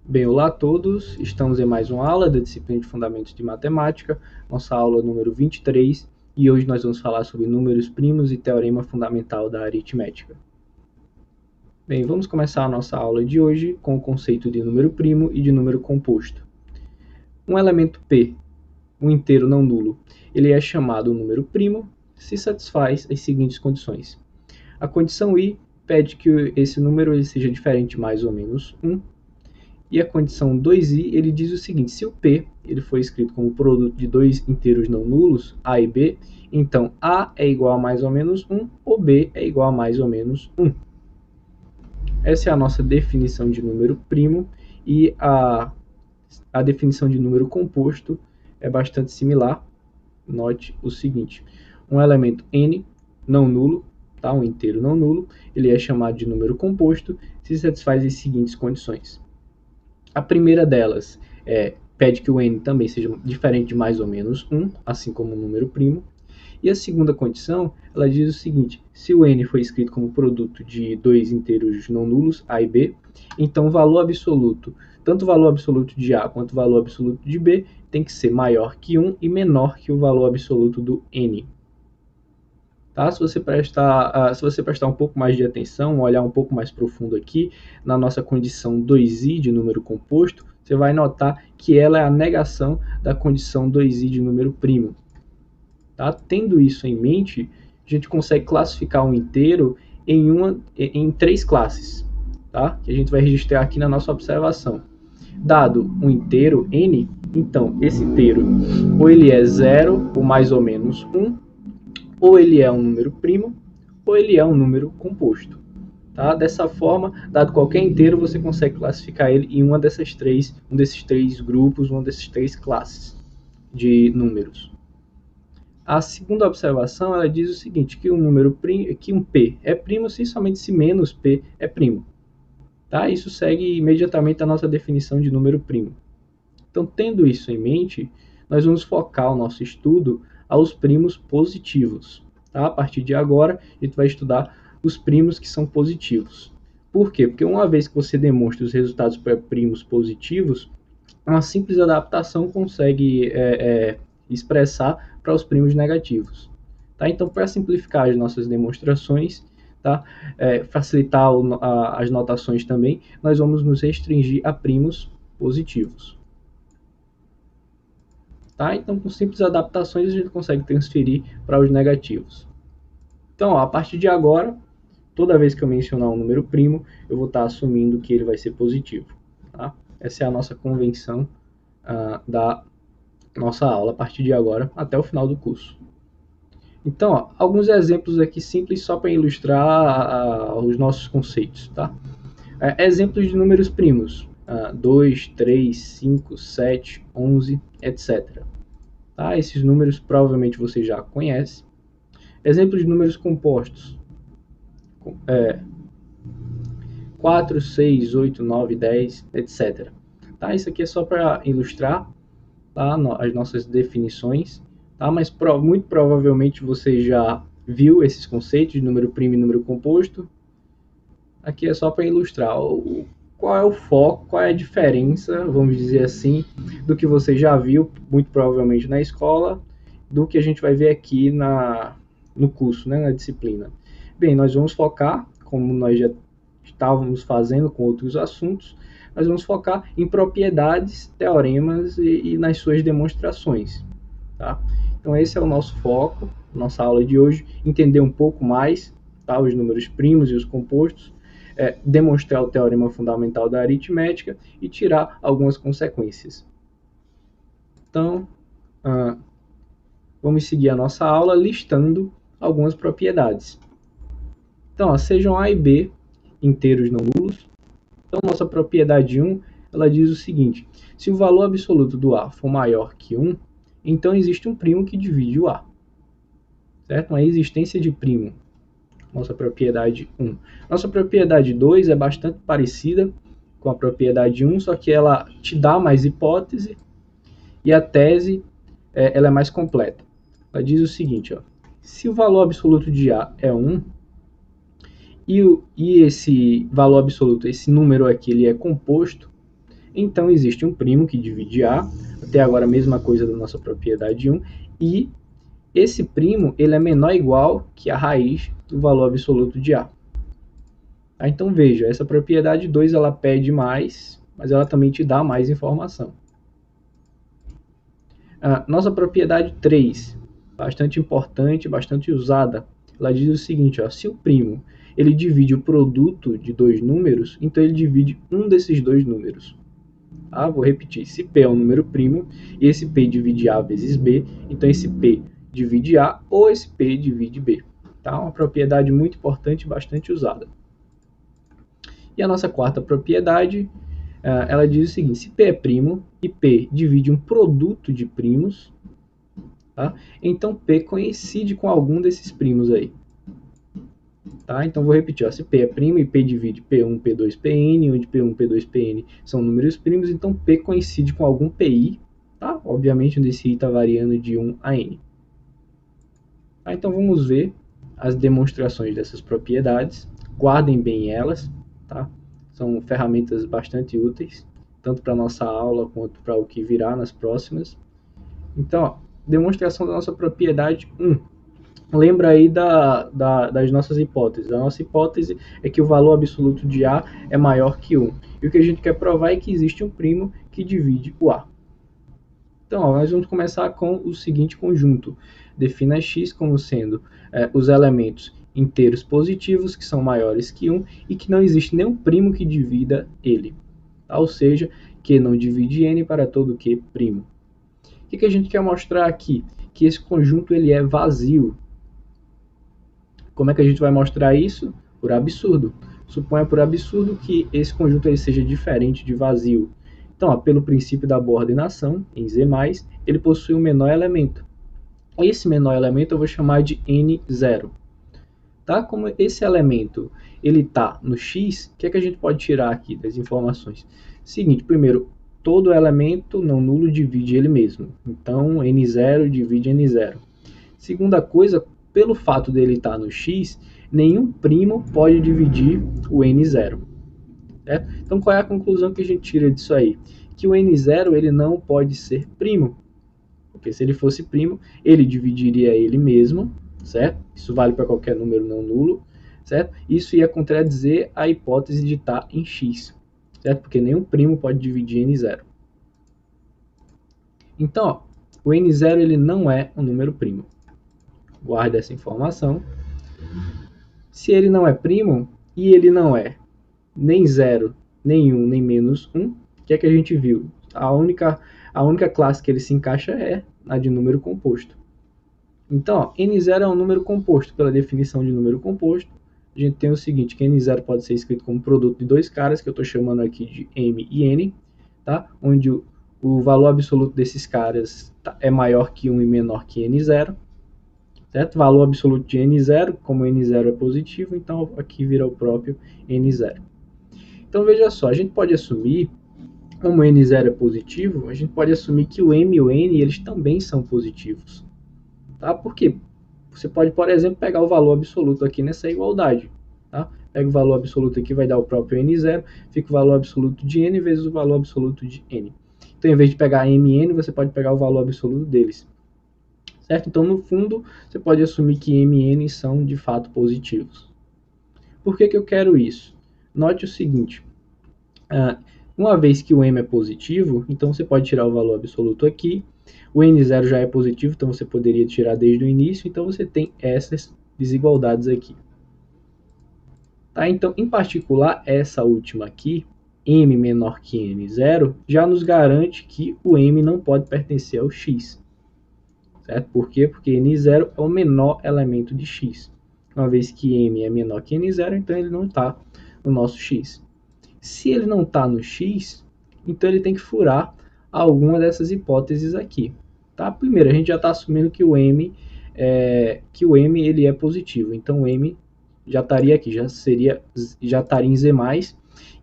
Bem, olá a todos, estamos em mais uma aula da disciplina de Fundamentos de Matemática, nossa aula número 23, e hoje nós vamos falar sobre números primos e teorema fundamental da aritmética. Bem, vamos começar a nossa aula de hoje com o conceito de número primo e de número composto. Um elemento P, um inteiro não nulo, ele é chamado número primo se satisfaz as seguintes condições. A condição I pede que esse número ele seja diferente mais ou menos 1, e a condição 2i, ele diz o seguinte: se o P ele for escrito como produto de dois inteiros não nulos, A e B, então A é igual a mais ou menos 1, ou B é igual a mais ou menos 1. Essa é a nossa definição de número primo, e a definição de número composto é bastante similar. Note o seguinte: um elemento n não nulo, tá? Um inteiro não nulo, ele é chamado de número composto se satisfaz as seguintes condições. A primeira delas pede que o n também seja diferente de mais ou menos 1, assim como o número primo. E a segunda condição, ela diz o seguinte: se o n for escrito como produto de dois inteiros não nulos, a e b, então o valor absoluto, tanto o valor absoluto de a quanto o valor absoluto de b, tem que ser maior que 1 e menor que o valor absoluto do n. Tá? Se você prestar um pouco mais de atenção, olhar um pouco mais profundo aqui, na nossa condição 2i de número composto, você vai notar que ela é a negação da condição 2i de número primo. Tá? Tendo isso em mente, a gente consegue classificar um inteiro em três classes, tá? Que a gente vai registrar aqui na nossa observação. Dado um inteiro n, então esse inteiro ou ele é 0 ou mais ou menos 1, ou ele é um número primo, ou ele é um número composto. Tá? Dessa forma, dado qualquer inteiro, você consegue classificar ele em um desses três grupos, uma dessas três classes de números. A segunda observação, ela diz o seguinte, que um P é primo se somente se menos P é primo. Tá? Isso segue imediatamente a nossa definição de número primo. Então, tendo isso em mente, nós vamos focar o nosso estudo aos primos positivos. Tá? A partir de agora, a gente vai estudar os primos que são positivos. Por quê? Porque uma vez que você demonstra os resultados para primos positivos, uma simples adaptação consegue expressar para os primos negativos. Tá? Então, para simplificar as nossas demonstrações, tá? Facilitar as notações também, nós vamos nos restringir a primos positivos. Tá? Então, com simples adaptações, a gente consegue transferir para os negativos. Então, ó, a partir de agora, toda vez que eu mencionar um número primo, eu vou estar assumindo que ele vai ser positivo. Tá? Essa é a nossa convenção da nossa aula, a partir de agora, até o final do curso. Então, ó, alguns exemplos aqui simples só para ilustrar os nossos conceitos. Tá? Exemplos de números primos. 2, 3, 5, 7, 11, etc. Tá? Esses números provavelmente você já conhece. Exemplos de números compostos. 4, 6, 8, 9, 10, etc. Tá? Isso aqui é só para ilustrar, tá? As nossas definições. Tá? Mas muito provavelmente você já viu esses conceitos de número primo e número composto. Aqui é só para ilustrar qual é o foco, qual é a diferença, vamos dizer assim, do que você já viu, muito provavelmente na escola, do que a gente vai ver aqui no curso, né, na disciplina. Bem, nós vamos focar, como nós já estávamos fazendo com outros assuntos, nós vamos focar em propriedades, teoremas e nas suas demonstrações. Tá? Então esse é o nosso foco, nossa aula de hoje, entender um pouco mais, tá, os números primos e os compostos, demonstrar o teorema fundamental da aritmética e tirar algumas consequências. Então, vamos seguir a nossa aula listando algumas propriedades. Então, sejam A e B inteiros não nulos. Então, nossa propriedade 1, ela diz o seguinte: se o valor absoluto do A for maior que 1, então existe um primo que divide o A. Certo? A existência de primo. Nossa propriedade 1. Nossa propriedade 2 é bastante parecida com a propriedade 1, só que ela te dá mais hipótese e a tese ela é mais completa. Ela diz o seguinte, ó, se o valor absoluto de A é 1 e esse valor absoluto, esse número aqui, ele é composto, então existe um primo que divide A, até agora a mesma coisa da nossa propriedade 1, e esse primo ele é menor ou igual que a raiz do valor absoluto de A. Então veja, essa propriedade 2 ela pede mais, mas ela também te dá mais informação. Nossa propriedade 3, bastante importante, bastante usada, ela diz o seguinte, ó, se o primo ele divide o produto de dois números, então ele divide um desses dois números. Vou repetir, se P é um número primo, e esse P divide A vezes B, então esse P divide A ou esse P divide B. Tá? Uma propriedade muito importante e bastante usada. E a nossa quarta propriedade, ela diz o seguinte, se P é primo e P divide um produto de primos, tá? Então P coincide com algum desses primos aí. Tá? Então vou repetir, ó, se P é primo e P divide P1, P2, Pn, onde P1, P2, Pn são números primos, então P coincide com algum Pi, tá? Obviamente onde esse I está variando de 1 a N. Tá? Então vamos ver as demonstrações dessas propriedades, guardem bem elas, tá? São ferramentas bastante úteis, tanto para a nossa aula quanto para o que virá nas próximas. Então, ó, demonstração da nossa propriedade 1. Lembra aí das nossas hipóteses. A nossa hipótese é que o valor absoluto de A é maior que 1. E o que a gente quer provar é que existe um primo que divide o A. Então, ó, nós vamos começar com o seguinte conjunto. Defina x como sendo os elementos inteiros positivos, que são maiores que 1, e que não existe nenhum primo que divida ele. Tá? Ou seja, que não divide n para todo q primo. O que a gente quer mostrar aqui? Que esse conjunto ele é vazio. Como é que a gente vai mostrar isso? Por absurdo. Suponha por absurdo que esse conjunto ele seja diferente de vazio. Então, ó, pelo princípio da boa ordenação, em Z+, ele possui um menor elemento. Esse menor elemento eu vou chamar de N0. Tá? Como esse elemento ele está no X, o que é que a gente pode tirar aqui das informações? Seguinte, primeiro, todo elemento não nulo divide ele mesmo. Então, N0 divide N0. Segunda coisa, pelo fato dele estar no X, nenhum primo pode dividir o N0. Certo? Então, qual é a conclusão que a gente tira disso aí? Que o N0 ele não pode ser primo. Porque se ele fosse primo, ele dividiria ele mesmo, certo? Isso vale para qualquer número não nulo, certo? Isso ia contradizer a hipótese de estar em X, certo? Porque nenhum primo pode dividir N0. Então, ó, o N0 ele não é um número primo. Guarde essa informação. Se ele não é primo, e ele não é nem 0, nem 1, nem menos 1, o que é que a gente viu? A única classe que ele se encaixa é a de número composto. Então, ó, N0 é um número composto. Pela definição de número composto, a gente tem o seguinte, que N0 pode ser escrito como produto de dois caras, que eu estou chamando aqui de M e N, tá? Onde o valor absoluto desses caras é maior que 1 e menor que N0. Certo? Valor absoluto de N0, como N0 é positivo, então aqui vira o próprio N0. Então veja só, a gente pode assumir, como N0 é positivo, a gente pode assumir que o M e o N eles também são positivos. Tá? Por quê? Você pode, por exemplo, pegar o valor absoluto aqui nessa igualdade. Tá? Pega o valor absoluto aqui, vai dar o próprio N0, fica o valor absoluto de N vezes o valor absoluto de N. Então, em vez de pegar M e N, você pode pegar o valor absoluto deles. Certo? Então, no fundo, você pode assumir que M e N são, de fato, positivos. Por que eu quero isso? Note o seguinte, uma vez que o M é positivo, então você pode tirar o valor absoluto aqui, o N0 já é positivo, então você poderia tirar desde o início, então você tem essas desigualdades aqui. Tá? Então, em particular, essa última aqui, M menor que N0, já nos garante que o M não pode pertencer ao X. Certo? Por quê? Porque N0 é o menor elemento de X. Uma vez que M é menor que N0, então ele não está no nosso X. Se ele não está no X, então ele tem que furar alguma dessas hipóteses aqui. Tá? Primeiro, a gente já está assumindo que o M ele é positivo. Então o M já estaria aqui, já estaria em Z+.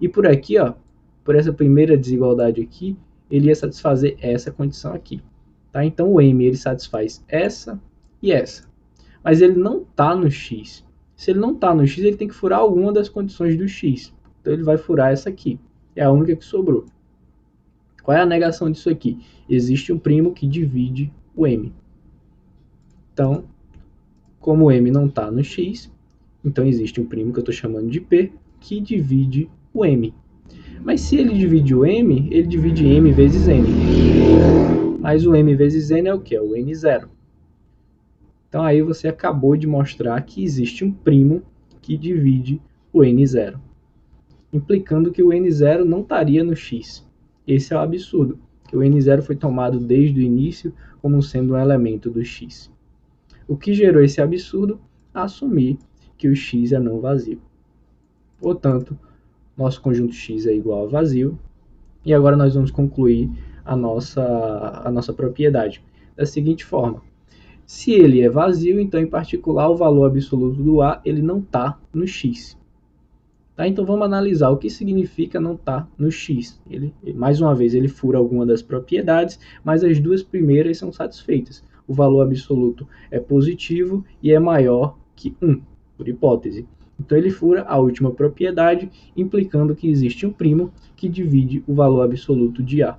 E por aqui, ó, por essa primeira desigualdade aqui, ele ia satisfazer essa condição aqui. Tá? Então o M ele satisfaz essa e essa. Mas ele não está no X. Se ele não está no X, ele tem que furar alguma das condições do X. Então ele vai furar essa aqui. É a única que sobrou. Qual é a negação disso aqui? Existe um primo que divide o m. Então, como o m não está no x, então existe um primo que eu estou chamando de p que divide o m. Mas se ele divide o m, ele divide m vezes n. Mas o m vezes n é o que? É o n0. Então aí você acabou de mostrar que existe um primo que divide o n0, implicando que o n0 não estaria no x. Esse é o absurdo, que o n0 foi tomado desde o início como sendo um elemento do x. O que gerou esse absurdo? Assumir que o x é não vazio. Portanto, nosso conjunto x é igual a vazio. E agora nós vamos concluir a nossa propriedade da seguinte forma. Se ele é vazio, então, em particular, o valor absoluto do A ele não está no x. Tá? Então, vamos analisar o que significa não estar no x. Mais uma vez, ele fura alguma das propriedades, mas as duas primeiras são satisfeitas. O valor absoluto é positivo e é maior que 1, por hipótese. Então, ele fura a última propriedade, implicando que existe um primo que divide o valor absoluto de A.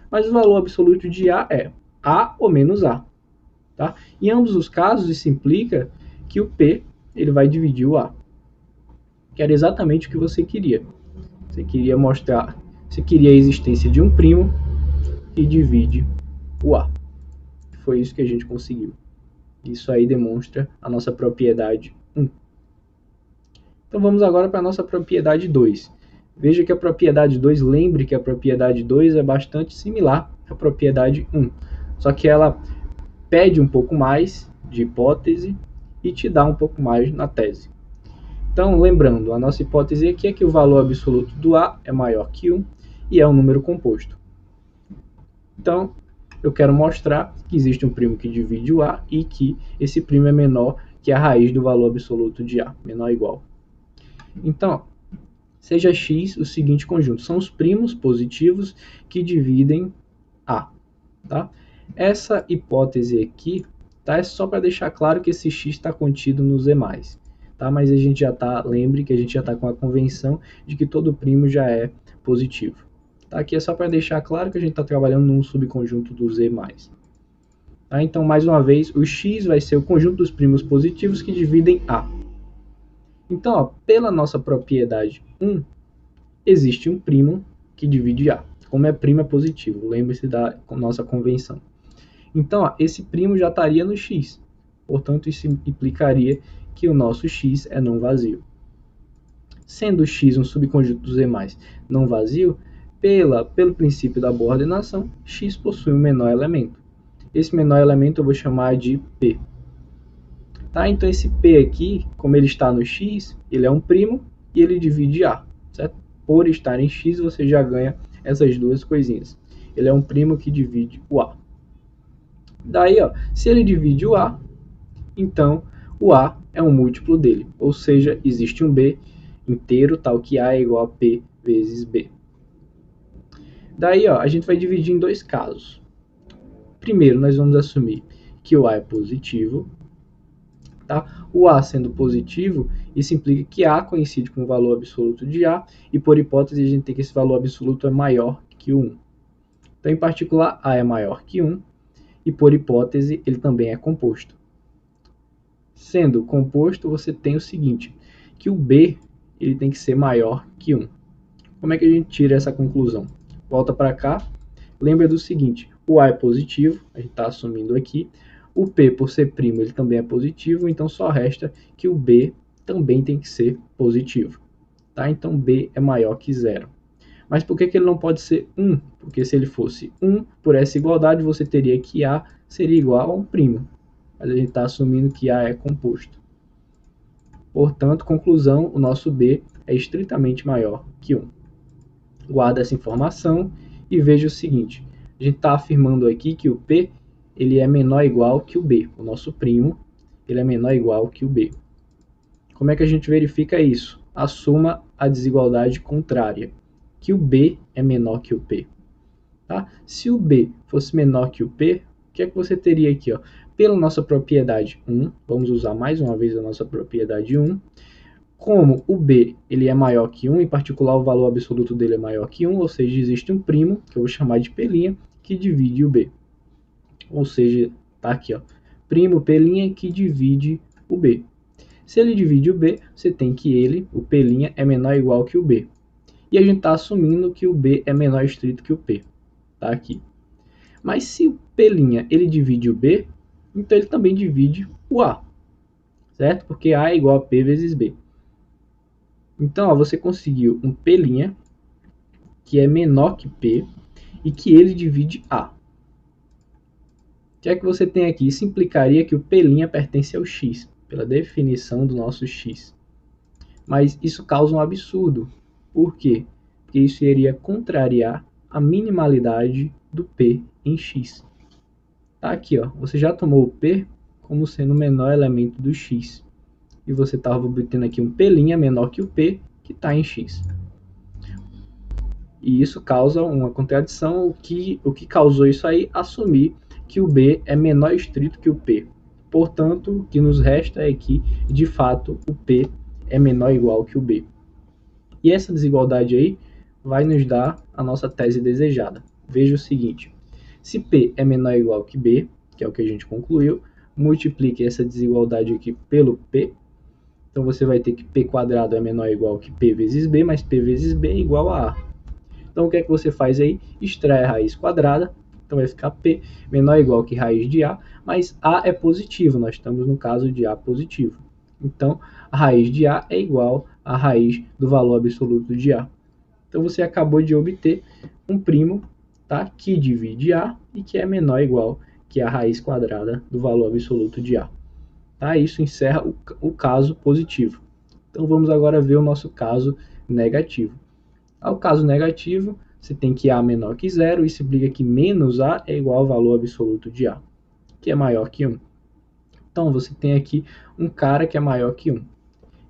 Mas o valor absoluto de A é A ou menos A. Tá? Em ambos os casos, isso implica que o P ele vai dividir o A. Que era exatamente o que você queria. Você queria a existência de um primo que divide o A. Foi isso que a gente conseguiu. Isso aí demonstra a nossa propriedade 1. Então vamos agora para a nossa propriedade 2. Veja que a propriedade 2, lembre que a propriedade 2 é bastante similar à propriedade 1. Só que ela pede um pouco mais de hipótese e te dá um pouco mais na tese. Então, lembrando, a nossa hipótese aqui é que o valor absoluto do A é maior que 1 e é um número composto. Então, eu quero mostrar que existe um primo que divide o A e que esse primo é menor que a raiz do valor absoluto de A, menor ou igual. Então, seja x o seguinte conjunto, são os primos positivos que dividem A. Tá? Essa hipótese aqui tá, é só para deixar claro que esse x está contido nos e+. Tá? Mas a gente já está, lembre que a gente já está com a convenção de que todo primo já é positivo. Tá? Aqui é só para deixar claro que a gente está trabalhando num subconjunto dos e+. Tá? Então, mais uma vez, o x vai ser o conjunto dos primos positivos que dividem A. Então, ó, pela nossa propriedade 1, existe um primo que divide A. Como é primo é positivo, lembre-se da nossa convenção. Então, ó, esse primo já estaria no x. Portanto, isso implicaria que o nosso x é não vazio. Sendo x um subconjunto dos e+ não vazio, pelo princípio da boa ordenação, x possui um menor elemento. Esse menor elemento eu vou chamar de P. Tá? Então, esse P aqui, como ele está no x, ele é um primo e ele divide A. Certo? Por estar em x, você já ganha essas duas coisinhas. Ele é um primo que divide o A. Daí, ó, se ele divide o A, então o A é um múltiplo dele. Ou seja, existe um B inteiro, tal que A é igual a P vezes B. Daí, ó, a gente vai dividir em dois casos. Primeiro, nós vamos assumir que o A é positivo. Tá? O A sendo positivo, isso implica que A coincide com o valor absoluto de A, e por hipótese a gente tem que esse valor absoluto é maior que o 1. Então, em particular, A é maior que 1, e por hipótese ele também é composto. Sendo composto, você tem o seguinte, que o B ele tem que ser maior que 1. Como é que a gente tira essa conclusão? Volta para cá, lembra do seguinte, o A é positivo, a gente está assumindo aqui, o P, por ser primo, ele também é positivo, então só resta que o B também tem que ser positivo. Tá? Então, B é maior que 0. Mas por que ele não pode ser 1? Porque se ele fosse 1, por essa igualdade, você teria que A seria igual a um primo. Mas a gente está assumindo que A é composto. Portanto, conclusão, o nosso B é estritamente maior que 1. Guarda essa informação e veja o seguinte. A gente está afirmando aqui que o P ele é menor ou igual que o B. O nosso primo ele é menor ou igual que o B. Como é que a gente verifica isso? Assuma a desigualdade contrária, que o B é menor que o P. Tá? Se o B fosse menor que o P, o que é que você teria aqui? Ó? Pela nossa propriedade 1, vamos usar mais uma vez a nossa propriedade 1, Como o B ele é maior que 1, em particular o valor absoluto dele é maior que 1, ou seja, existe um primo, que eu vou chamar de P', que divide o B. Ou seja, tá aqui, ó, primo P' que divide o B. Se ele divide o B, você tem que ele, o P' é menor ou igual que o B. E a gente está assumindo que o B é menor estrito que o P. Tá aqui. Mas se o P' ele divide o B, então ele também divide o A. Certo? Porque A é igual a P vezes B. Então, ó, você conseguiu um P' que é menor que P e que ele divide A. O que é que você tem aqui? Isso implicaria que o P' pertence ao X, pela definição do nosso X. Mas isso causa um absurdo. Por quê? Porque isso iria contrariar a minimalidade do P em X. Tá aqui, ó. Você já tomou o P como sendo o menor elemento do X. E você estava obtendo aqui um P' menor que o P, que está em X. E isso causa uma contradição. O que causou isso aí? Assumir que o B é menor estrito que o P. Portanto, o que nos resta é que, de fato, o P é menor ou igual que o B. E essa desigualdade aí vai nos dar a nossa tese desejada. Veja o seguinte: se P é menor ou igual que B, que é o que a gente concluiu, multiplique essa desigualdade aqui pelo P. Então você vai ter que P quadrado é menor ou igual que P vezes B, mas P vezes B é igual a A. Então o que é que você faz aí? Extrai a raiz quadrada, então vai ficar P menor ou igual que raiz de A, mas A é positivo, nós estamos no caso de A positivo. Então a raiz de A é igual à raiz do valor absoluto de A. Então você acabou de obter um primo, tá, que divide A e que é menor ou igual que a raiz quadrada do valor absoluto de A. Tá? Isso encerra o caso positivo. Então vamos agora ver o nosso caso negativo. Ao caso negativo, você tem que A menor que zero, isso implica que menos A é igual ao valor absoluto de A, que é maior que 1. Então você tem aqui um cara que é maior que 1.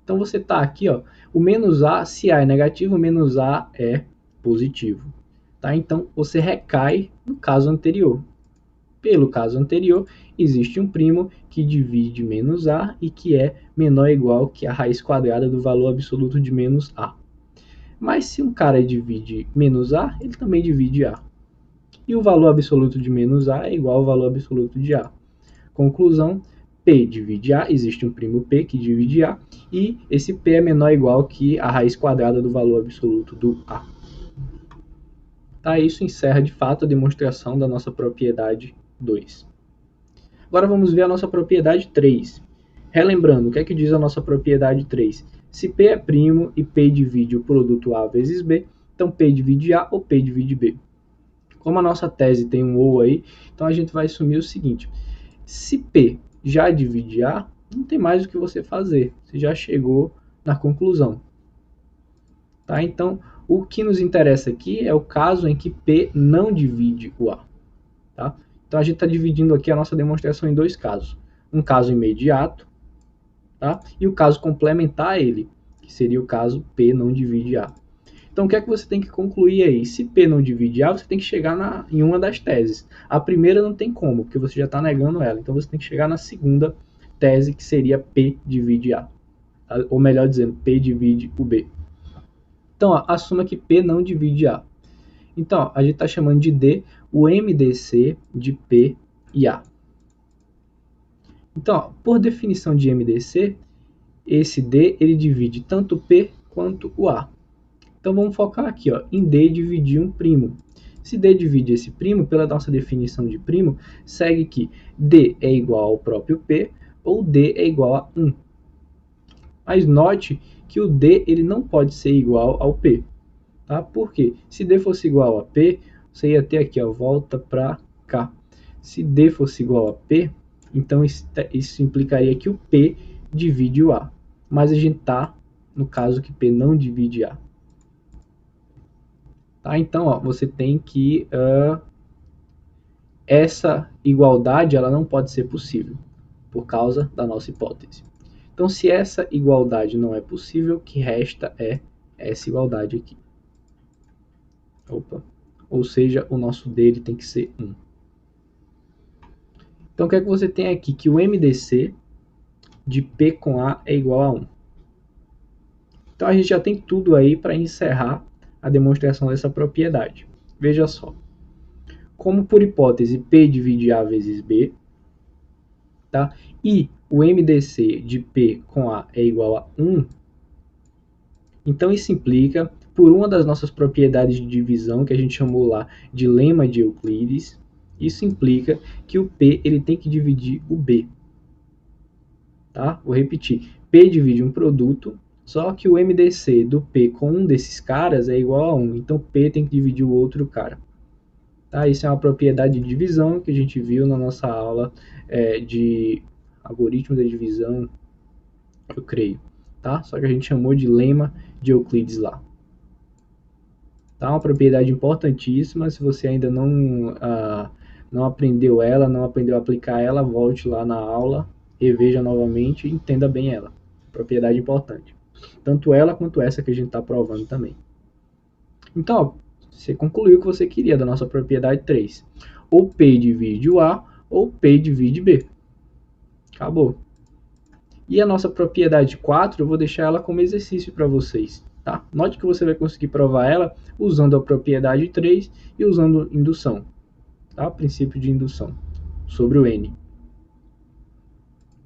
Então você está aqui, ó, o menos A, se A é negativo, menos A é positivo. Tá? Então você recai no caso anterior. Pelo caso anterior, existe um primo que divide menos A e que é menor ou igual que a raiz quadrada do valor absoluto de menos A. Mas se um cara divide menos A, ele também divide A. E o valor absoluto de menos A é igual ao valor absoluto de A. Conclusão: P divide A, existe um primo P que divide A, e esse P é menor ou igual que a raiz quadrada do valor absoluto do A. Tá, isso encerra de fato a demonstração da nossa propriedade 2. Agora vamos ver a nossa propriedade 3. Relembrando, o que é que diz a nossa propriedade 3? Se P é primo e P divide o produto A vezes B, então P divide A ou P divide B. Como a nossa tese tem um ou aí, então a gente vai assumir o seguinte: se P já divide A, não tem mais o que você fazer. Você já chegou na conclusão. Tá? Então, o que nos interessa aqui é o caso em que P não divide o A. Tá? Então, a gente está dividindo aqui a nossa demonstração em dois casos. Um caso imediato, tá? E o caso complementar a ele, que seria o caso P não divide A. Então, o que é que você tem que concluir aí? Se P não divide A, você tem que chegar em uma das teses. A primeira não tem como, porque você já está negando ela. Então, você tem que chegar na segunda tese, que seria P divide A. Ou melhor dizendo, P divide o B. Então, ó, assuma que P não divide A. Então, ó, a gente está chamando de D o MDC de P e A. Então, ó, por definição de MDC, esse D ele divide tanto P quanto o A. Então vamos focar aqui, ó, em D dividir um primo. Se D divide esse primo, pela nossa definição de primo, segue que D é igual ao próprio P ou D é igual a 1. Mas note que o D ele não pode ser igual ao P. Tá? Por quê? Se D fosse igual a P, você ia ter aqui, ó, volta para cá. Se D fosse igual a P, então isso implicaria que o P divide o A. Mas a gente está no caso que P não divide A. Tá? Então, ó, você tem que essa igualdade ela não pode ser possível por causa da nossa hipótese. Então, se essa igualdade não é possível, o que resta é essa igualdade aqui. Opa. Ou seja, o nosso D ele tem que ser 1. Então, o que é que você tem aqui? Que o MDC de P com A é igual a 1. Então a gente já tem tudo aí para encerrar a demonstração dessa propriedade. Veja só. Como por hipótese P divide A vezes B, tá? E o MDC de P com A é igual a 1, então isso implica, por uma das nossas propriedades de divisão, que a gente chamou lá de lema de Euclides, isso implica que o P ele tem que dividir o B. Tá? Vou repetir. P divide um produto, só que o MDC do P com um desses caras é igual a 1. Então P tem que dividir o outro cara. Tá? Isso é uma propriedade de divisão que a gente viu na nossa aula de algoritmo da divisão, eu creio. Tá? Só que a gente chamou de lema de Euclides lá. Tá? Uma propriedade importantíssima. Se você ainda não aprendeu ela, não aprendeu a aplicar ela, volte lá na aula, reveja novamente e entenda bem ela. Propriedade importante. Tanto ela quanto essa que a gente está provando também. Então, ó, você concluiu o que você queria da nossa propriedade 3. Ou P divide o A, ou P divide B. Acabou. E a nossa propriedade 4, eu vou deixar ela como exercício para vocês. Tá? Note que você vai conseguir provar ela usando a propriedade 3 e usando indução. Tá? Princípio de indução sobre o N.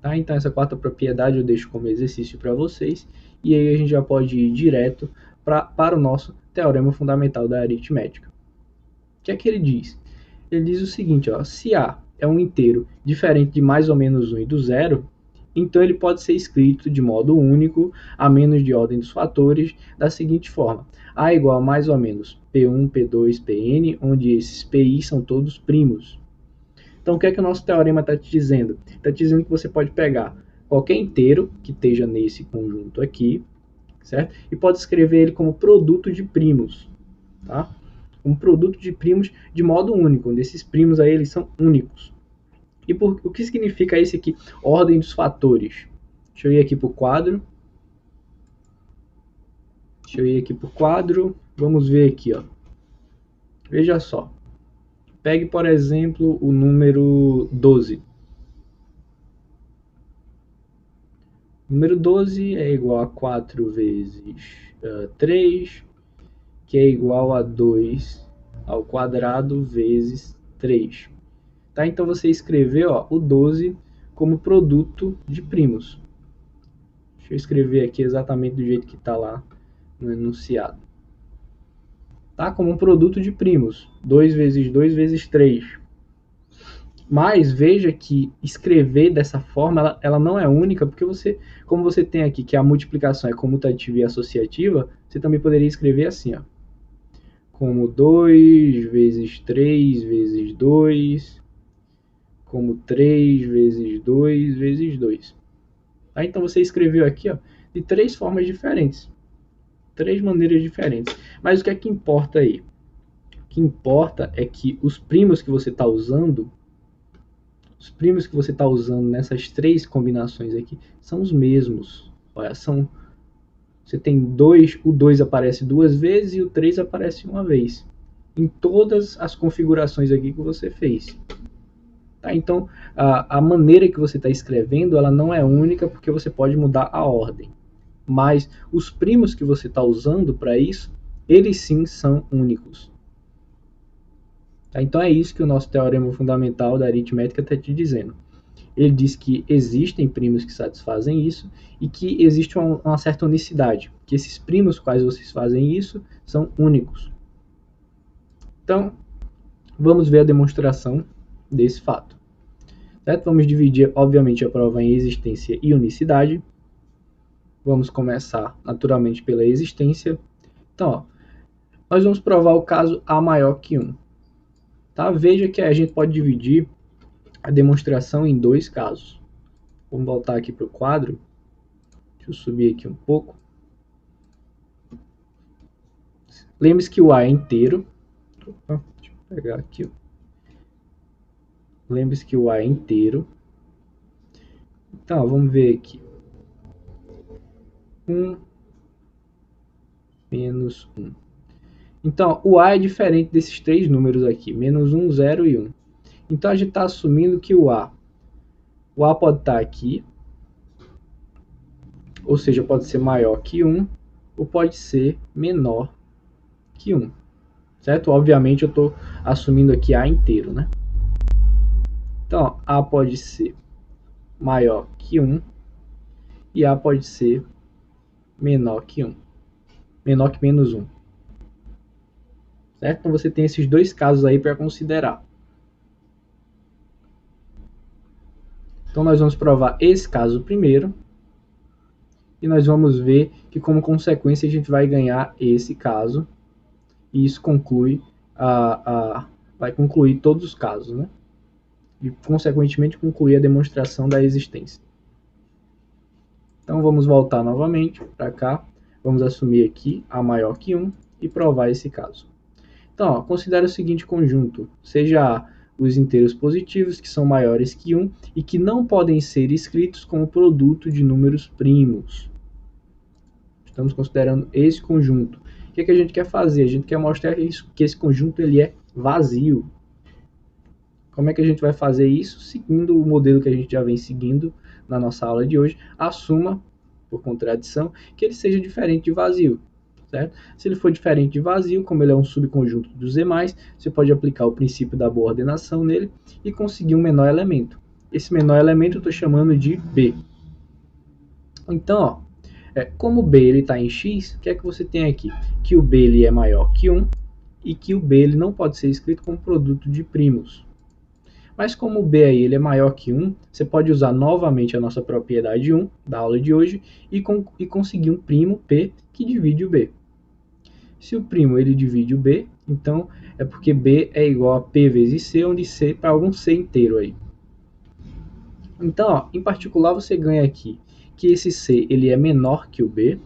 Tá? Então essa quarta propriedade eu deixo como exercício para vocês. E aí a gente já pode ir direto para o nosso teorema fundamental da aritmética. O que é que ele diz? Ele diz o seguinte, ó, se A é um inteiro diferente de mais ou menos 1 e do zero, então ele pode ser escrito de modo único, a menos de ordem dos fatores, da seguinte forma. A igual a mais ou menos P1, P2, Pn, onde esses Pi são todos primos. Então o que é que o nosso teorema está te dizendo? Está te dizendo que você pode pegar qualquer inteiro que esteja nesse conjunto aqui, certo? E pode escrever ele como produto de primos, tá? Um produto de primos de modo único, onde esses primos aí eles são únicos. E o que significa esse aqui? Ordem dos fatores. Deixa eu ir aqui para o quadro. Vamos ver aqui, ó. Veja só. Pegue, por exemplo, o número 12. O número 12 é igual a 4 vezes 3, que é igual a 2 ao quadrado vezes 3. Tá? Então você escreveu, ó, o 12 como produto de primos. Deixa eu escrever aqui exatamente do jeito que está lá no enunciado. Tá? Como um produto de primos. 2 vezes 2 vezes 3. Mas veja que escrever dessa forma, ela não é única, porque você, como você tem aqui que a multiplicação é comutativa e associativa, você também poderia escrever assim, ó. Como 2 vezes 3 vezes 2, como 3 vezes 2 vezes 2. Tá? Então você escreveu aqui, ó, de 3 formas diferentes. 3 maneiras diferentes. Mas o que é que importa aí? O que importa é que os primos que você está usando, nessas 3 combinações aqui, são os mesmos. Olha, você tem 2, o 2 aparece 2 vezes e o 3 aparece uma vez. Em todas as configurações aqui que você fez. Tá? Então, a maneira que você está escrevendo, ela não é única, porque você pode mudar a ordem. Mas os primos que você está usando para isso, eles sim são únicos. Tá? Então é isso que o nosso teorema fundamental da aritmética está te dizendo. Ele diz que existem primos que satisfazem isso e que existe uma certa unicidade, que esses primos quais vocês fazem isso são únicos. Então, vamos ver a demonstração desse fato. Certo? Vamos dividir, obviamente, a prova em existência e unicidade. Vamos começar, naturalmente, pela existência. Então, ó, nós vamos provar o caso A maior que 1. Tá? Veja que a gente pode dividir a demonstração em 2 casos. Vamos voltar aqui para o quadro. Deixa eu subir aqui um pouco. Lembre-se que o A é inteiro. Opa, deixa eu pegar aqui. Lembre-se que o A é inteiro. Então, ó, vamos ver aqui. 1 menos 1. Então, o A é diferente desses 3 números aqui. Menos 1, 0 e 1. Então, a gente está assumindo que o A pode estar aqui. Ou seja, pode ser maior que 1 ou pode ser menor que 1, certo? Obviamente eu estou assumindo aqui A inteiro, né? Então, A pode ser maior que 1 e A pode ser menor que 1, menor que menos 1. Certo? Então você tem esses dois casos aí para considerar. Então nós vamos provar esse caso primeiro e nós vamos ver que como consequência a gente vai ganhar esse caso e isso conclui vai concluir todos os casos, né? E consequentemente concluir a demonstração da existência. Então vamos voltar novamente para cá, vamos assumir aqui A maior que 1 e provar esse caso. Então, ó, considere o seguinte conjunto, seja os inteiros positivos que são maiores que 1 e que não podem ser escritos como produto de números primos. Estamos considerando esse conjunto. O que a gente quer fazer? A gente quer mostrar isso, que esse conjunto ele é vazio. Como é que a gente vai fazer isso? Seguindo o modelo que a gente já vem seguindo na nossa aula de hoje, assuma, por contradição, que ele seja diferente de vazio. Certo? Se ele for diferente de vazio, como ele é um subconjunto dos demais, você pode aplicar o princípio da boa ordenação nele e conseguir um menor elemento. Esse menor elemento eu estou chamando de B. Então, ó, como B está em X, o que é que você tem aqui? Que o B ele é maior que 1 e que o B ele não pode ser escrito como produto de primos. Mas como o B aí ele é maior que 1, você pode usar novamente a nossa propriedade 1 da aula de hoje e conseguir um primo P que divide o B. Se o primo ele divide o B, então é porque B é igual a P vezes C, onde C para algum C inteiro aí. Então, ó, em particular você ganha aqui que esse C ele é menor que o B,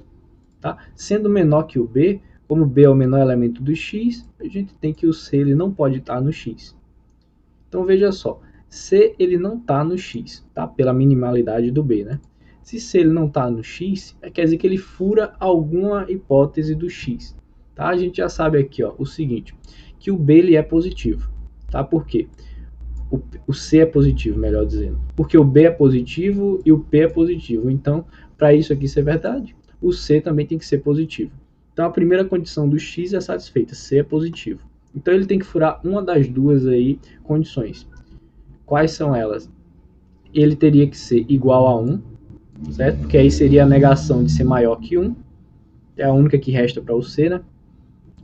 tá? Sendo menor que o B, como B é o menor elemento do X, a gente tem que o C ele não pode estar no X. Então veja só, C ele não está no X, tá? Pela minimalidade do B, né? Se C ele não está no X, quer dizer que ele fura alguma hipótese do X. Tá? A gente já sabe aqui ó, o seguinte, que o B ele é positivo. Tá? Por quê? O C é positivo, melhor dizendo. Porque o B é positivo e o P é positivo. Então, para isso aqui ser verdade, o C também tem que ser positivo. Então, a primeira condição do X é satisfeita, C é positivo. Então, ele tem que furar uma das duas aí condições. Quais são elas? Ele teria que ser igual a 1, certo? Porque aí seria a negação de ser maior que 1. É a única que resta para o C, né?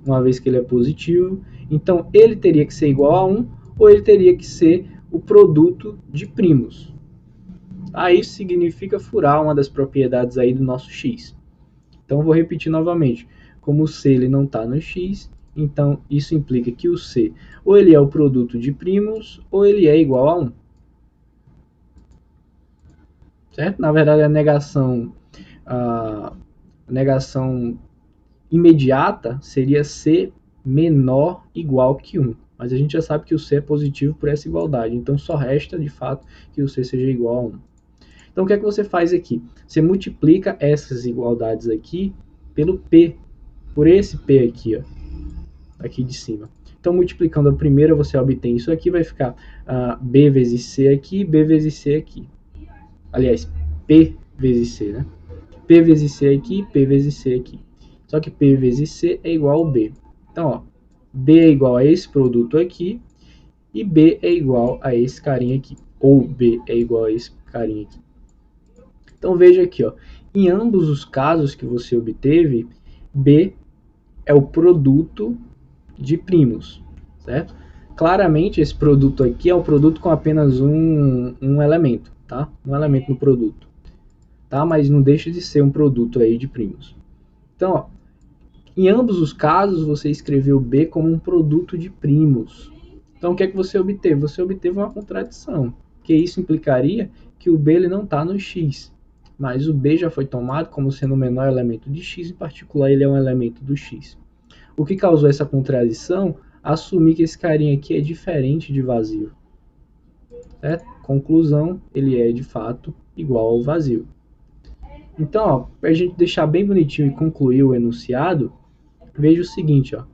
Uma vez que ele é positivo. Então, ele teria que ser igual a 1 ou ele teria que ser o produto de primos. Aí isso significa furar uma das propriedades aí do nosso X. Então, vou repetir novamente. Como o C ele não está no X, então isso implica que o C ou ele é o produto de primos ou ele é igual a 1. Certo? Na verdade, a negação imediata seria C menor igual que 1. Mas a gente já sabe que o C é positivo por essa igualdade. Então, só resta, de fato, que o C seja igual a 1. Então, o que é que você faz aqui? Você multiplica essas igualdades aqui pelo P. Por esse P aqui, ó. Aqui de cima. Então, multiplicando a primeira, você obtém isso aqui. Vai ficar B vezes C aqui, B vezes C aqui. Aliás, P vezes C, né? P vezes C aqui, P vezes C aqui. Só que P vezes C é igual a B. Então, ó, B é igual a esse produto aqui e B é igual a esse carinha aqui. Ou B é igual a esse carinha aqui. Então, veja aqui, ó, em ambos os casos que você obteve, B é o produto de primos, certo? Claramente, esse produto aqui é o produto com apenas um elemento, tá? Um elemento no produto. Tá? Mas não deixa de ser um produto aí de primos. Então, ó, em ambos os casos, você escreveu B como um produto de primos. Então, o que é que você obteve? Você obteve uma contradição, que isso implicaria que o B ele não está no X, mas o B já foi tomado como sendo o menor elemento de X, em particular ele é um elemento do X. O que causou essa contradição? Assumir que esse carinha aqui é diferente de vazio. Certo? Conclusão, ele é de fato igual ao vazio. Então, para a gente deixar bem bonitinho e concluir o enunciado, veja o seguinte, ó.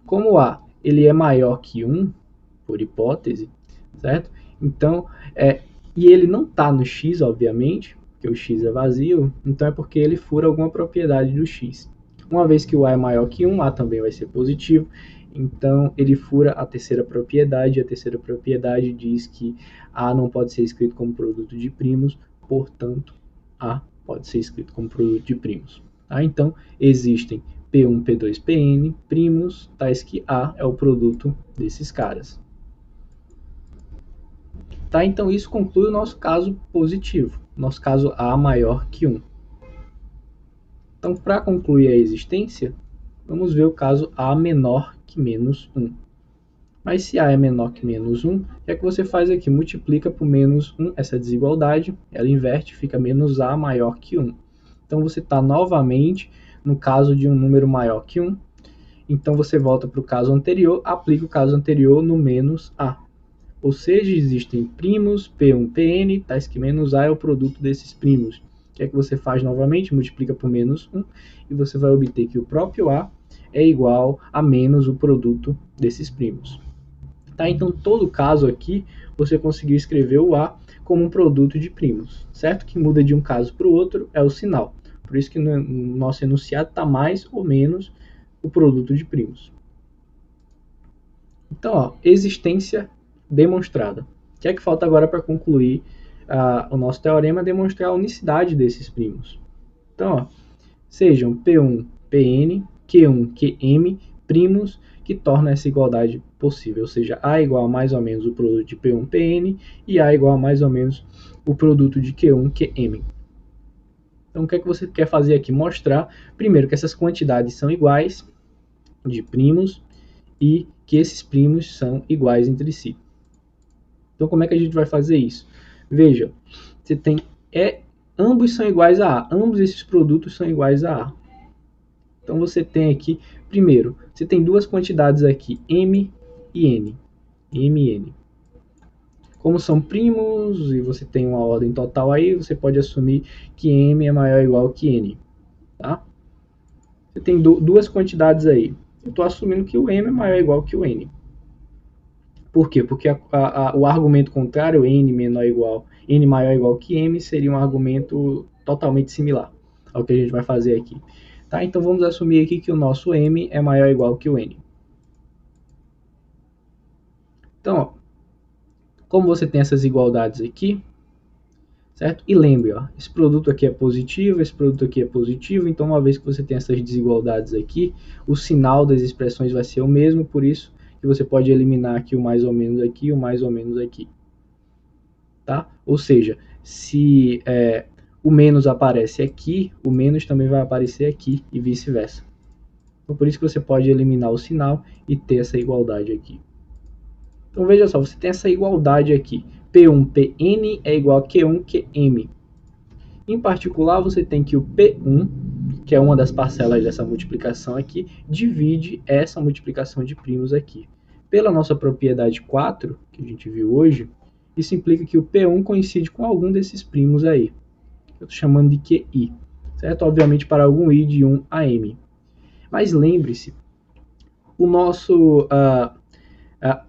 Como A ele é maior que 1, por hipótese, certo? Então, e ele não está no X, obviamente, porque porque o x é vazio, então é porque ele fura alguma propriedade do x. Uma vez que o A é maior que 1, A também vai ser positivo, então ele fura a terceira propriedade, e a terceira propriedade diz que A não pode ser escrito como produto de primos, portanto, A pode ser escrito como produto de primos. Tá? Então, existem P1, P2, Pn, primos, tais que A é o produto desses caras. Tá? Então, isso conclui o nosso caso positivo, nosso caso A maior que 1. Então, para concluir a existência, vamos ver o caso A menor que menos 1. Mas se A é menor que menos 1, o que é que você faz aqui? Multiplica por menos 1 essa desigualdade, ela inverte, fica menos A maior que 1. Então, você está novamente no caso de um número maior que 1. Então, você volta para o caso anterior, aplica o caso anterior no menos A. Ou seja, existem primos, P1, Pn, tais que menos A é o produto desses primos. O que é que você faz novamente? Multiplica por menos 1 e você vai obter que o próprio A é igual a menos o produto desses primos. Tá? Então, todo caso aqui, você conseguiu escrever o A como um produto de primos, certo? Que muda de um caso para o outro é o sinal. Por isso que no nosso enunciado está mais ou menos o produto de primos. Então, ó, existência demonstrada. O que é que falta agora para concluir o nosso teorema? Demonstrar a unicidade desses primos. Então, ó, sejam P1, Pn, Q1, Qm, primos que tornam essa igualdade possível, ou seja, A igual a mais ou menos o produto de P1, Pn e A igual a mais ou menos o produto de Q1, Qm. Então, o que é que você quer fazer aqui? Mostrar, primeiro, que essas quantidades são iguais de primos e que esses primos são iguais entre si. Então, como é que a gente vai fazer isso? Veja, você tem ambos são iguais a A, ambos esses produtos são iguais a A. Então, você tem aqui, primeiro, você tem duas quantidades aqui, M e N. M e N. Como são primos e você tem uma ordem total aí, você pode assumir que M é maior ou igual que N. Tá? Você tem duas quantidades aí. Eu estou assumindo que o M é maior ou igual que o N. Por quê? Porque o argumento contrário, N menor ou igual, N maior ou igual que M, seria um argumento totalmente similar ao que a gente vai fazer aqui. Tá? Então vamos assumir aqui que o nosso M é maior ou igual que o N. Então, ó, como você tem essas igualdades aqui, certo? E lembre, ó, esse produto aqui é positivo, esse produto aqui é positivo, então uma vez que você tem essas desigualdades aqui, o sinal das expressões vai ser o mesmo, por isso que você pode eliminar aqui o mais ou menos aqui e o mais ou menos aqui. Tá? Ou seja, se o menos aparece aqui, o menos também vai aparecer aqui e vice-versa. Então, por isso que você pode eliminar o sinal e ter essa igualdade aqui. Então, veja só, você tem essa igualdade aqui. P1, Pn é igual a Q1, Qm. Em particular, você tem que o P1, que é uma das parcelas dessa multiplicação aqui, divide essa multiplicação de primos aqui. Pela nossa propriedade 4, que a gente viu hoje, isso implica que o P1 coincide com algum desses primos aí. Eu estou chamando de QI, certo? Obviamente para algum I de 1 a M. Mas lembre-se, o nosso...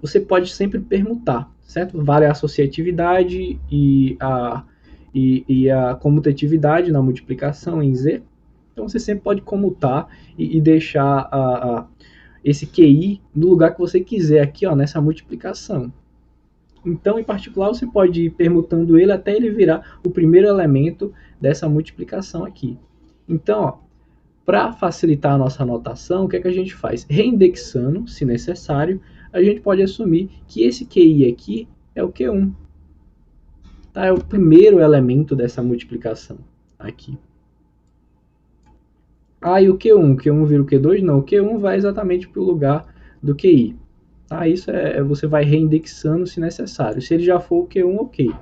você pode sempre permutar, certo? Vale a associatividade e a comutatividade na multiplicação em Z. Então você sempre pode comutar e deixar esse QI no lugar que você quiser aqui, ó, nessa multiplicação. Então, em particular, você pode ir permutando ele até ele virar o primeiro elemento dessa multiplicação aqui. Então, para facilitar a nossa anotação, o que é que a gente faz? Reindexando, se necessário, a gente pode assumir que esse QI aqui é o Q1. Tá? É o primeiro elemento dessa multiplicação aqui. E o Q1? O Q1 vira o Q2? Não, o Q1 vai exatamente para o lugar do QI. Tá? Isso você vai reindexando se necessário. Se ele já for o Q1, ok.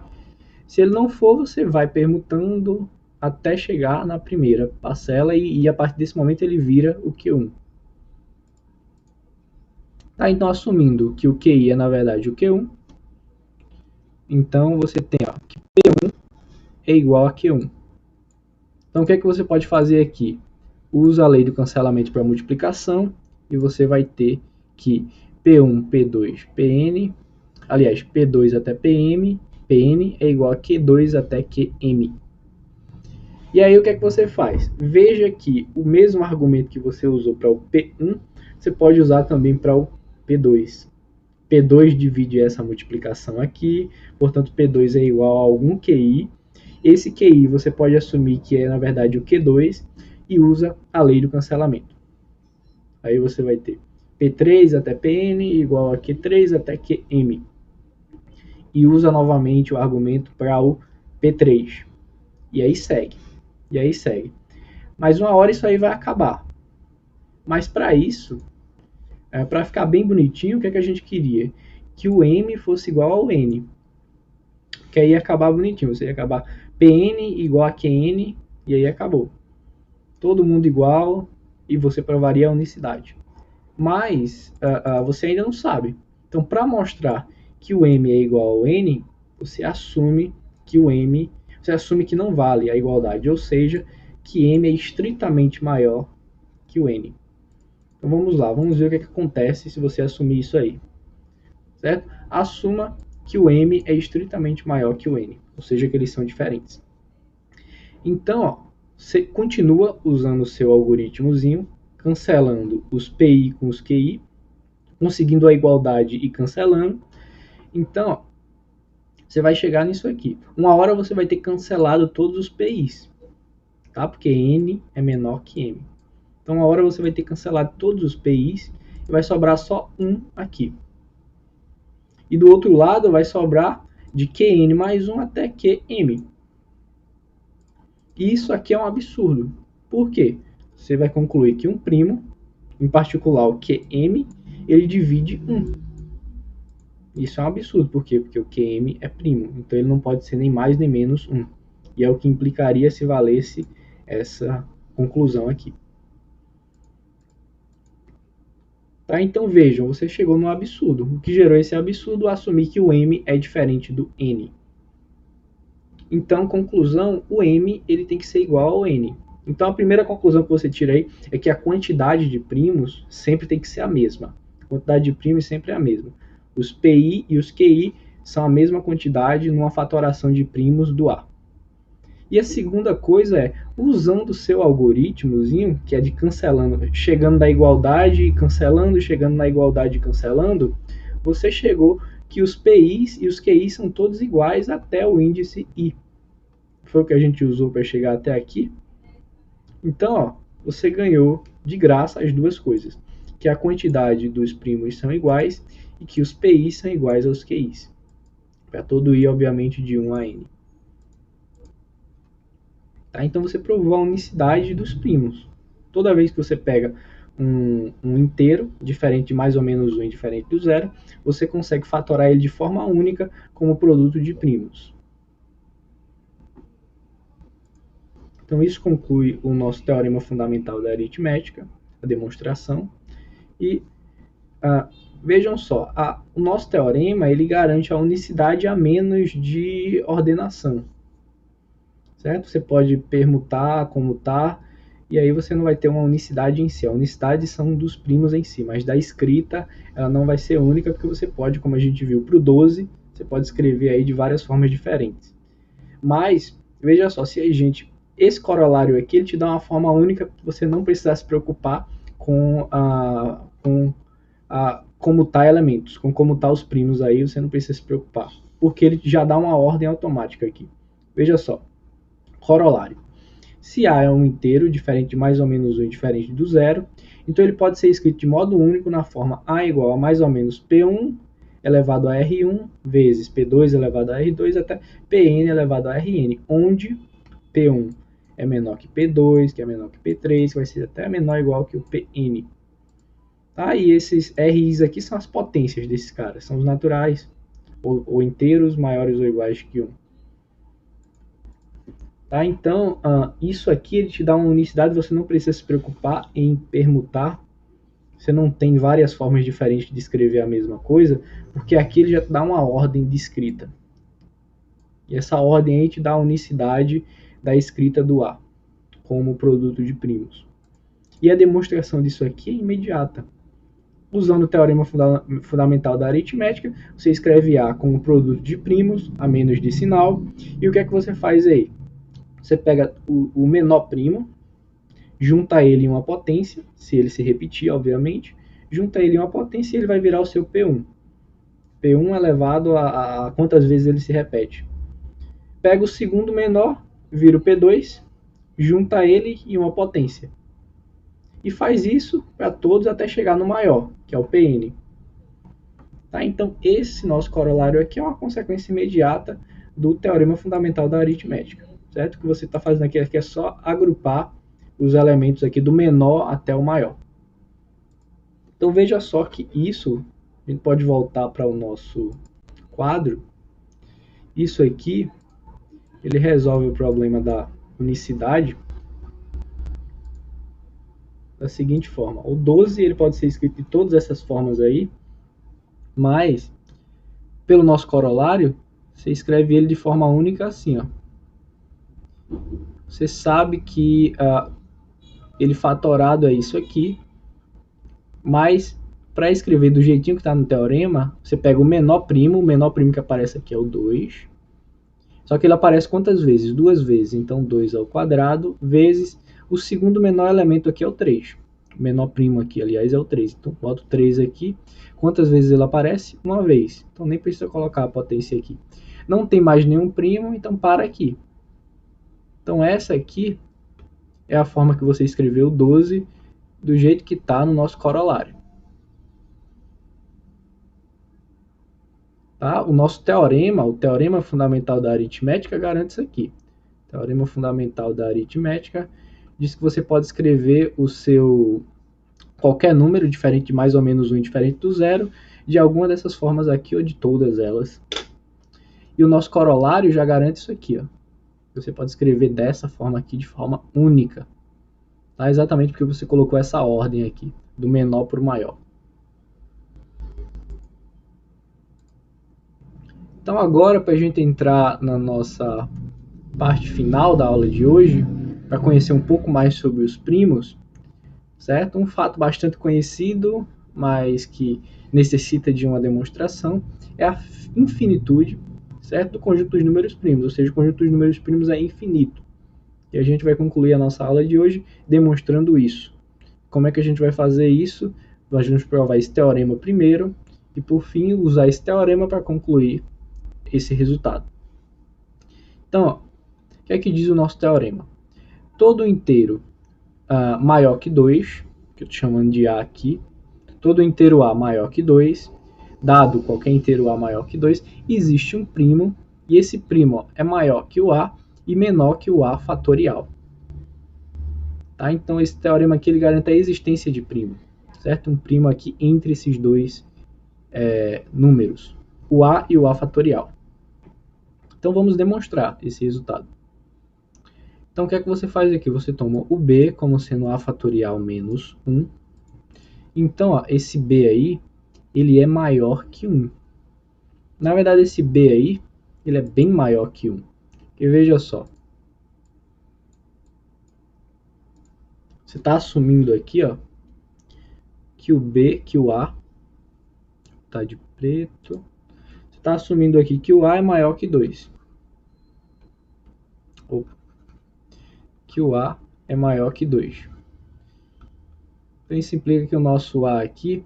Se ele não for, você vai permutando até chegar na primeira parcela e a partir desse momento ele vira o Q1. Tá, então, assumindo que o QI é, na verdade, o Q1, então você tem que P1 é igual a Q1. Então, o que é que você pode fazer aqui? Usa a lei do cancelamento para multiplicação e você vai ter que P1, P2, Pn, aliás, P2 até Pn é igual a Q2 até Qm. E aí o que é que você faz? Veja que o mesmo argumento que você usou para o P1, você pode usar também para o P2. P2 divide essa multiplicação aqui, portanto P2 é igual a algum QI. Esse QI você pode assumir que é na verdade o Q2 e usa a lei do cancelamento. Aí você vai ter P3 até Pn igual a Q3 até Qm. E usa novamente o argumento para o P3. E aí segue. E aí segue. Mas uma hora isso aí vai acabar. Mas para isso, para ficar bem bonitinho, o que é que a gente queria? Que o M fosse igual ao N. Que aí ia acabar bonitinho. Você ia acabar Pn igual a Qn e aí acabou. Todo mundo igual e você provaria a unicidade. Mas você ainda não sabe. Então, para mostrar que o M é igual ao N, você assume que o M, você assume que não vale a igualdade, ou seja, que M é estritamente maior que o N. Então vamos lá, vamos ver o que acontece se você assumir isso aí. Certo? Assuma que o M é estritamente maior que o N, ou seja, que eles são diferentes. Então, ó, você continua usando o seu algoritmozinho, cancelando os PI com os QI, conseguindo a igualdade e cancelando. Então, ó, você vai chegar nisso aqui. Uma hora você vai ter cancelado todos os PIs, tá? Porque N é menor que M. Então, uma hora você vai ter cancelado todos os PIs e vai sobrar só um aqui. E do outro lado vai sobrar de Qn mais 1 até Qm. E isso aqui é um absurdo. Por quê? Você vai concluir que um primo, em particular o Qm, ele divide 1. Isso é um absurdo. Por quê? Porque o Qm é primo. Então ele não pode ser nem mais nem menos 1. E é o que implicaria se valesse essa conclusão aqui. Tá? Então vejam, você chegou no absurdo. O que gerou esse absurdo? Assumir que o M é diferente do N. Então, conclusão, o M ele tem que ser igual ao N. Então, a primeira conclusão que você tira aí é que a quantidade de primos sempre tem que ser a mesma. A quantidade de primos sempre é a mesma. Os PI e os QI são a mesma quantidade numa fatoração de primos do A. E a segunda coisa é, usando o seu algoritmozinho, que é de cancelando, chegando da igualdade e cancelando, chegando na igualdade e cancelando, você chegou que os PIs e os QIs são todos iguais até o índice I. Foi o que a gente usou para chegar até aqui. Então, ó, você ganhou de graça as duas coisas. Que a quantidade dos primos são iguais e que os PIs são iguais aos QIs. Para todo I, obviamente, de 1 a N. Tá? Então, você provou a unicidade dos primos. Toda vez que você pega um inteiro, diferente de mais ou menos 1 e diferente do zero, você consegue fatorar ele de forma única como produto de primos. Então, isso conclui o nosso teorema fundamental da aritmética, a demonstração. E vejam só, o nosso teorema ele garante a unicidade a menos de ordenação. Certo? Você pode permutar, comutar, e aí você não vai ter uma unicidade em si. A unicidade são dos primos em si, mas da escrita ela não vai ser única, porque você pode, como a gente viu para o 12, você pode escrever aí de várias formas diferentes. Mas, veja só, se a gente... Esse corolário aqui, ele te dá uma forma única que você não precisa se preocupar com comutar elementos, com comutar os primos aí, você não precisa se preocupar, porque ele já dá uma ordem automática aqui. Veja só, corolário. Se A é um inteiro, diferente de mais ou menos 1 e diferente do zero, então ele pode ser escrito de modo único na forma A igual a mais ou menos P1 elevado a R1 vezes P2 elevado a R2 até Pn elevado a Rn, onde P1 é menor que P2, que é menor que P3, que vai ser até menor ou igual que o Pn. Tá? E esses Ris aqui são as potências desses caras, são os naturais, ou inteiros maiores ou iguais que 1. Tá? Então, isso aqui ele te dá uma unicidade, você não precisa se preocupar em permutar, você não tem várias formas diferentes de escrever a mesma coisa, porque aqui ele já te dá uma ordem de escrita. E essa ordem aí te dá a unicidade da escrita do A, como produto de primos. E a demonstração disso aqui é imediata. Usando o teorema fundamental da aritmética, você escreve A como produto de primos, a menos de sinal, e o que é que você faz aí? Você pega o menor primo, junta ele em uma potência, se ele se repetir, obviamente, junta ele em uma potência e ele vai virar o seu P1. P1 elevado a quantas vezes ele se repete. Pega o segundo menor, vira o P2, junta ele em uma potência. E faz isso para todos até chegar no maior, que é o Pn. Tá? Então, esse nosso corolário aqui é uma consequência imediata do teorema fundamental da aritmética. Certo? O que você está fazendo aqui é só agrupar os elementos aqui do menor até o maior. Então, veja só que isso, a gente pode voltar para o nosso quadro. Isso aqui, ele resolve o problema da unicidade da seguinte forma. O 12 ele pode ser escrito de todas essas formas aí, mas pelo nosso corolário, você escreve ele de forma única assim, ó. Você sabe que ele fatorado é isso aqui, mas para escrever do jeitinho que está no teorema, você pega o menor primo que aparece aqui é o 2, só que ele aparece quantas vezes? 2 vezes, então 2 ao quadrado, vezes o segundo menor elemento aqui é o 3. O menor primo aqui, aliás, é o 3. Então, boto 3 aqui. Quantas vezes ele aparece? Uma vez. Então, nem precisa colocar a potência aqui. Não tem mais nenhum primo, então para aqui. Então, essa aqui é a forma que você escreveu 12 do jeito que está no nosso corolário. Tá? O nosso teorema, o teorema fundamental da aritmética, garante isso aqui. O teorema fundamental da aritmética diz que você pode escrever o seu qualquer número diferente de mais ou menos 1 diferente do zero, de alguma dessas formas aqui ou de todas elas. E o nosso corolário já garante isso aqui, ó. Você pode escrever dessa forma aqui, de forma única. Tá? Exatamente porque você colocou essa ordem aqui, do menor para o maior. Então agora, para a gente entrar na nossa parte final da aula de hoje, para conhecer um pouco mais sobre os primos, certo? Um fato bastante conhecido, mas que necessita de uma demonstração, é a infinitude, certo? Do conjunto dos números primos, ou seja, o conjunto dos números primos é infinito. E a gente vai concluir a nossa aula de hoje demonstrando isso. Como é que a gente vai fazer isso? Nós vamos provar esse teorema primeiro e, por fim, usar esse teorema para concluir esse resultado. Então, ó, o que é que diz o nosso teorema? Todo inteiro maior que 2, que eu estou chamando de A aqui, todo inteiro A maior que 2, dado qualquer inteiro A maior que 2, existe um primo, e esse primo ó, é maior que o A e menor que o A fatorial. Tá? Então, esse teorema aqui ele garante a existência de primo, certo? Um primo aqui entre esses dois números, o A e o A fatorial. Então, vamos demonstrar esse resultado. Então, o que é que você faz aqui? Você toma o B como sendo A fatorial menos 1. Então, ó, esse B aí, ele é maior que 1. Na verdade, esse B aí, ele é bem maior que 1. E veja só. Você está assumindo aqui, ó, que o A, tá de preto. Você está assumindo aqui que o A é maior que 2. Que o A é maior que 2. Então, isso implica que o nosso A aqui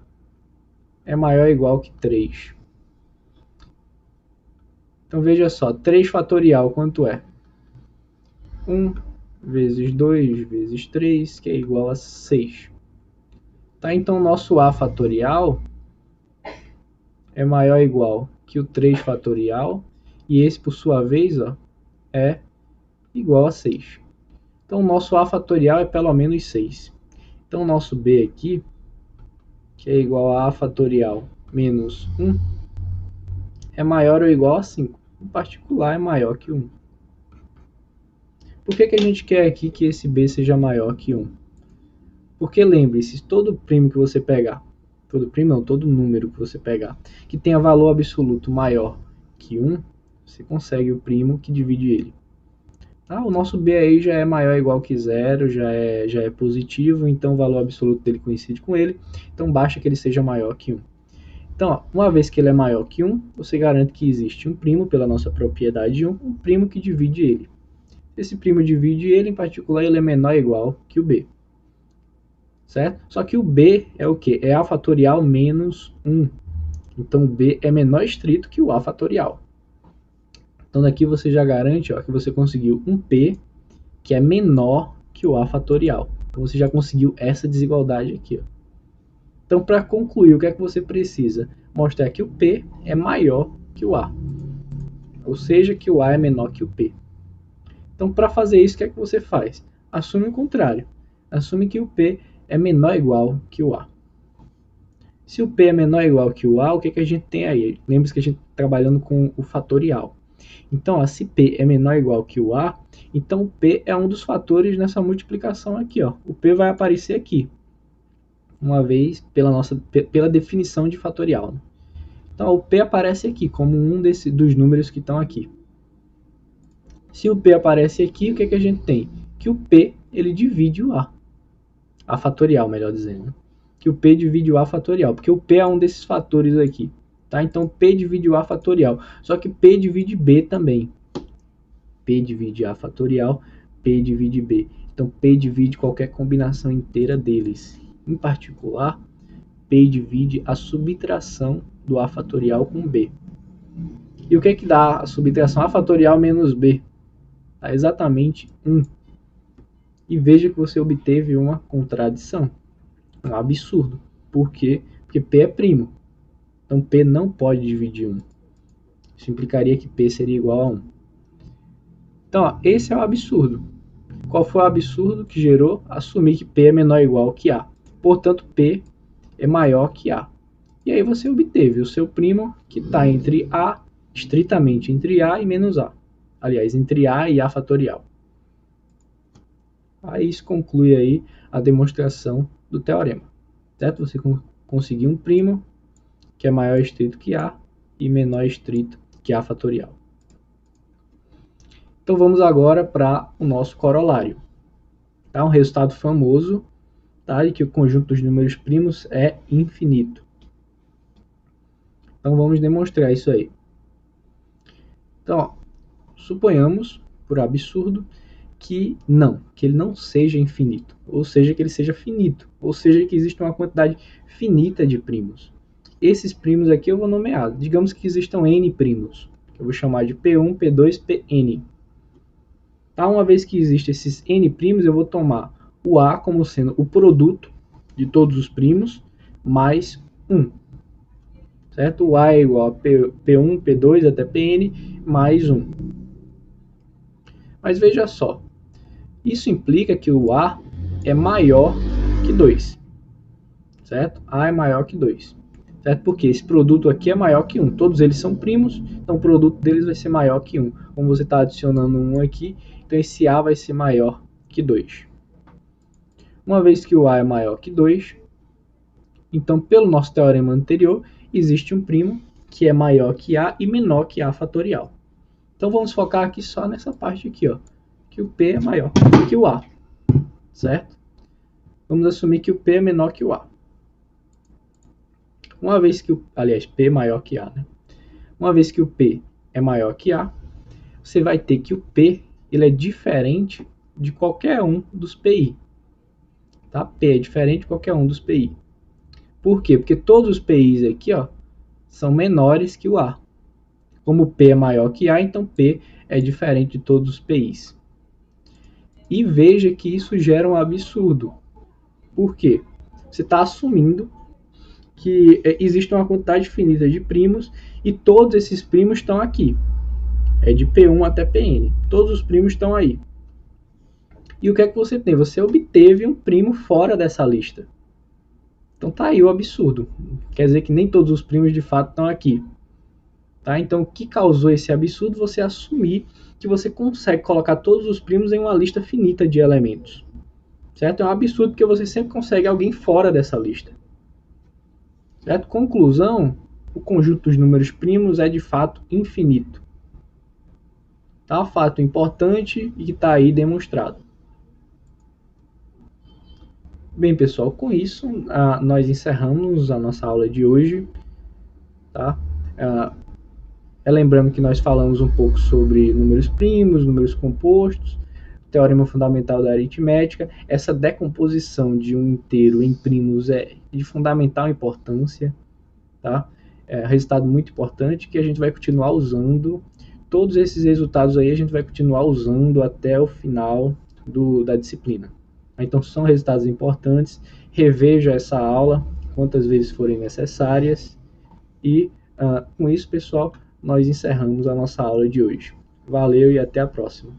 é maior ou igual que 3. Então, veja só, 3 fatorial quanto é? 1 vezes 2 vezes 3, que é igual a 6. Tá? Então, o nosso A fatorial é maior ou igual que o 3 fatorial, e esse, por sua vez, ó, é igual a 6. Então, o nosso A fatorial é pelo menos 6. Então, o nosso B aqui, que é igual a A fatorial menos 1, é maior ou igual a 5. Em particular, é maior que 1. Por que a gente quer aqui que esse B seja maior que 1? Porque lembre-se, todo primo que você pegar, todo número que você pegar, que tenha valor absoluto maior que 1, você consegue o primo que divide ele. Tá? O nosso B aí já é maior ou igual que 0, já é positivo, então o valor absoluto dele coincide com ele, então basta que ele seja maior que 1. Então, ó, uma vez que ele é maior que 1, você garante que existe um primo, pela nossa propriedade de 1, um primo que divide ele. esse primo divide ele, em particular ele é menor ou igual que o b. Certo? Só que o b é o quê? É a fatorial menos 1. Então o b é menor estrito que o a fatorial. Então daqui você já garante, ó, que você conseguiu um p que é menor que o a fatorial. Então você já conseguiu essa desigualdade aqui. Ó. Então para concluir, o que é que você precisa? Mostrar que o p é maior que o a. Ou seja, que o a é menor que o p. Então para fazer isso, o que é que você faz? Assume o contrário. Assume que o p é menor ou igual que o a. Se o p é menor ou igual que o a, o que é que a gente tem aí? Lembre-se que a gente está trabalhando com o fatorial. Então, ó, se p é menor ou igual que o a, então o p é um dos fatores nessa multiplicação aqui. Ó. O p vai aparecer aqui, uma vez pela definição de fatorial. Né? Então, o p aparece aqui como um dos números que estão aqui. Se o p aparece aqui, o que é que a gente tem? Que o p ele divide o a fatorial, melhor dizendo. Né? Que o p divide o a fatorial, porque o p é um desses fatores aqui. Tá? Então, P divide o a fatorial. Só que P divide B também. P divide a fatorial, P divide B. Então, P divide qualquer combinação inteira deles. Em particular, P divide a subtração do a fatorial com B. E o que é que dá a subtração a fatorial menos B? Dá exatamente 1. E veja que você obteve uma contradição. Um absurdo. Por quê? Porque P é primo. Então, P não pode dividir 1. Isso implicaria que P seria igual a 1. Então, ó, esse é o absurdo. Qual foi o absurdo que gerou? Assumir que P é menor ou igual que A. Portanto, P é maior que A. E aí você obteve o seu primo que está entre A, estritamente entre A e menos A. Aliás, entre A e A fatorial. Aí isso conclui aí a demonstração do teorema. Certo? Você conseguiu um primo que é maior estrito que A e menor estrito que A fatorial. Então vamos agora para o nosso corolário. Tá? Um resultado famoso, tá? De que o conjunto dos números primos é infinito. Então vamos demonstrar isso aí. Então, ó, suponhamos, por absurdo, que ele não seja infinito, ou seja, que ele seja finito, ou seja, que exista uma quantidade finita de primos. Esses primos aqui eu vou nomear. Digamos que existam n primos, que eu vou chamar de P1, P2, Pn. Tá? Uma vez que existem esses n primos, eu vou tomar o A como sendo o produto de todos os primos mais 1. Certo? O A é igual a P1, P2 até Pn mais 1. Mas veja só, isso implica que o A é maior que 2. Certo? A é maior que 2. Certo? Porque esse produto aqui é maior que 1. Todos eles são primos, então o produto deles vai ser maior que 1. Como você está adicionando 1 aqui, então esse A vai ser maior que 2. Uma vez que o A é maior que 2, então pelo nosso teorema anterior, existe um primo que é maior que A e menor que A fatorial. Então vamos focar aqui só nessa parte aqui, ó, que o P é maior que o A, certo? Vamos assumir que o P é menor que o A. Uma vez que P é maior que A, né? Uma vez que o P é maior que A, você vai ter que o P ele é diferente de qualquer um dos PI. Tá? P é diferente de qualquer um dos PI. Por quê? Porque todos os PIs aqui, ó, são menores que o A. Como P é maior que A, então P é diferente de todos os PIs. E veja que isso gera um absurdo. Por quê? Você está assumindo que existe uma quantidade finita de primos e todos esses primos estão aqui. É de P1 até Pn. Todos os primos estão aí. E o que é que você tem? Você obteve um primo fora dessa lista. Então tá aí o absurdo. Quer dizer que nem todos os primos de fato estão aqui. Tá? Então o que causou esse absurdo? Você assumir que você consegue colocar todos os primos em uma lista finita de elementos. Certo? É um absurdo porque você sempre consegue alguém fora dessa lista. Certo? Conclusão, o conjunto dos números primos é de fato infinito. Tá? Um fato importante e que está aí demonstrado. Bem, pessoal, com isso nós encerramos a nossa aula de hoje. Tá? Lembrando que nós falamos um pouco sobre números primos, números compostos, teorema fundamental da aritmética. Essa decomposição de um inteiro em primos é de fundamental importância, tá? É um resultado muito importante que a gente vai continuar usando. Todos esses resultados aí a gente vai continuar usando até o final da disciplina. Então, são resultados importantes. Reveja essa aula quantas vezes forem necessárias. E com isso, pessoal, nós encerramos a nossa aula de hoje. Valeu e até a próxima.